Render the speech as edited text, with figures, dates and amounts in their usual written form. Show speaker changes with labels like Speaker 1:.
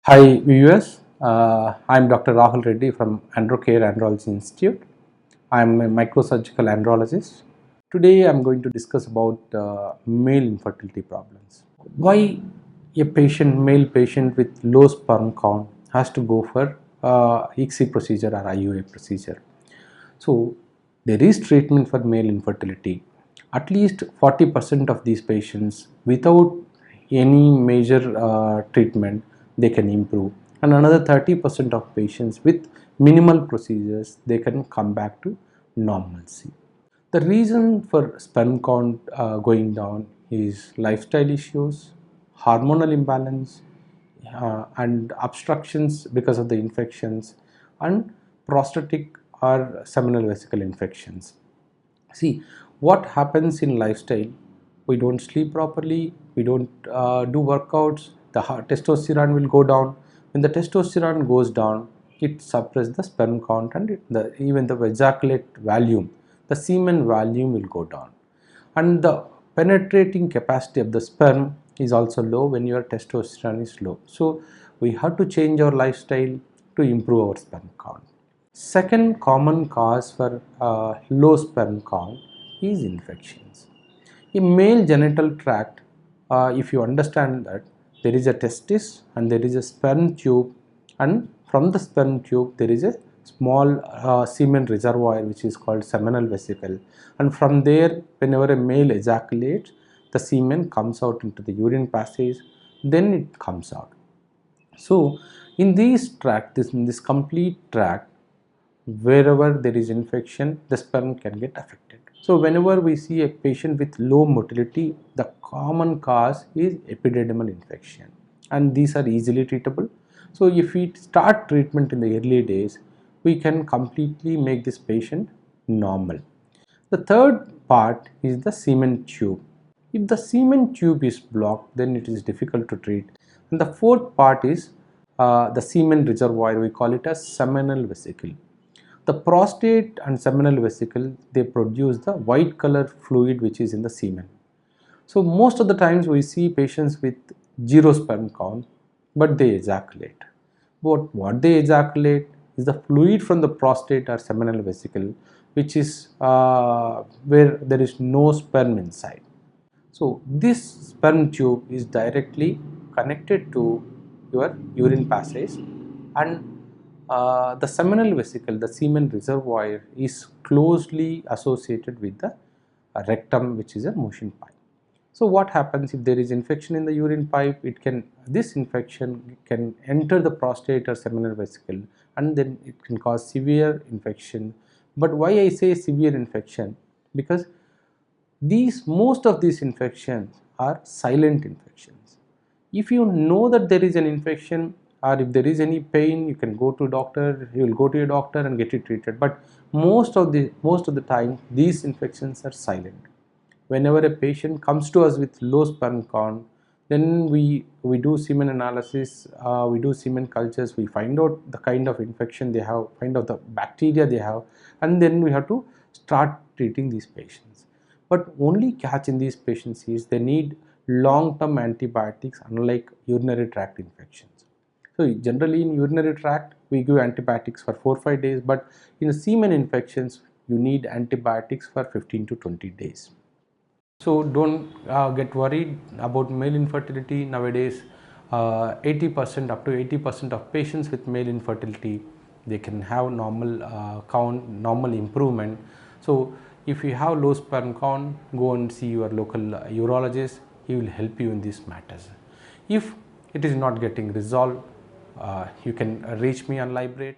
Speaker 1: Hi viewers, I am Dr. Rahul Reddy from Androcare Andrology Institute. I am a microsurgical andrologist. Today I am going to discuss about male infertility problems. Why a male patient with low sperm count has to go for ICSI procedure or IUI procedure. So there is treatment for male infertility. At least 40% of these patients without any major treatment they can improve, and another 30% of patients with minimal procedures they can come back to normalcy. The reason for sperm count going down is lifestyle issues, hormonal imbalance, and obstructions because of the infections, and prostatic or seminal vesicle infections. See, what happens in lifestyle? We don't sleep properly, we don't do workouts, the testosterone will go down. When the testosterone goes down, it suppresses the sperm count and even the ejaculate volume, the semen volume will go down. And the penetrating capacity of the sperm is also low when your testosterone is low. So we have to change our lifestyle to improve our sperm count. Second common cause for low sperm count is infections. In male genital tract, if you understand that there is a testis and there is a sperm tube, and from the sperm tube there is a small semen reservoir which is called seminal vesicle, and from there whenever a male ejaculates, the semen comes out into the urine passage, then it comes out. So in this complete tract, wherever there is infection, the sperm can get affected. So whenever we see a patient with low motility, the common cause is epididymal infection, and these are easily treatable. So if we start treatment in the early days, we can completely make this patient normal. The third part is the semen tube. If the semen tube is blocked, then it is difficult to treat. And the fourth part is the semen reservoir. We call it as seminal vesicle. The prostate and seminal vesicle, they produce the white color fluid which is in the semen. So most of the times we see patients with zero sperm count, but they ejaculate. But what they ejaculate is the fluid from the prostate or seminal vesicle, which is where there is no sperm inside. So this sperm tube is directly connected to your urine passage, and the seminal vesicle, the semen reservoir, is closely associated with the rectum, which is a motion pipe. So what happens if there is infection in the urine pipe? This infection can enter the prostate or seminal vesicle, and then it can cause severe infection. But why I say severe infection? Because most of these infections are silent infections. If you know that there is an infection, or if there is any pain, you can go to doctor, you will go to your doctor and get it treated. But most of the time these infections are silent. Whenever a patient comes to us with low sperm count, then we do semen analysis, we do semen cultures, we find out the kind of infection they have, find out the bacteria they have, and then we have to start treating these patients. But only catch in these patients is they need long-term antibiotics, unlike urinary tract infections. So generally in urinary tract we give antibiotics for 4-5 days, but in semen infections you need antibiotics for 15 to 20 days. So don't get worried about male infertility. Nowadays 80% up to 80% of patients with male infertility, they can have normal count, normal improvement. So if you have low sperm count, go and see your local urologist. He will help you in these matters. If it is not getting resolved, you can reach me on Librate.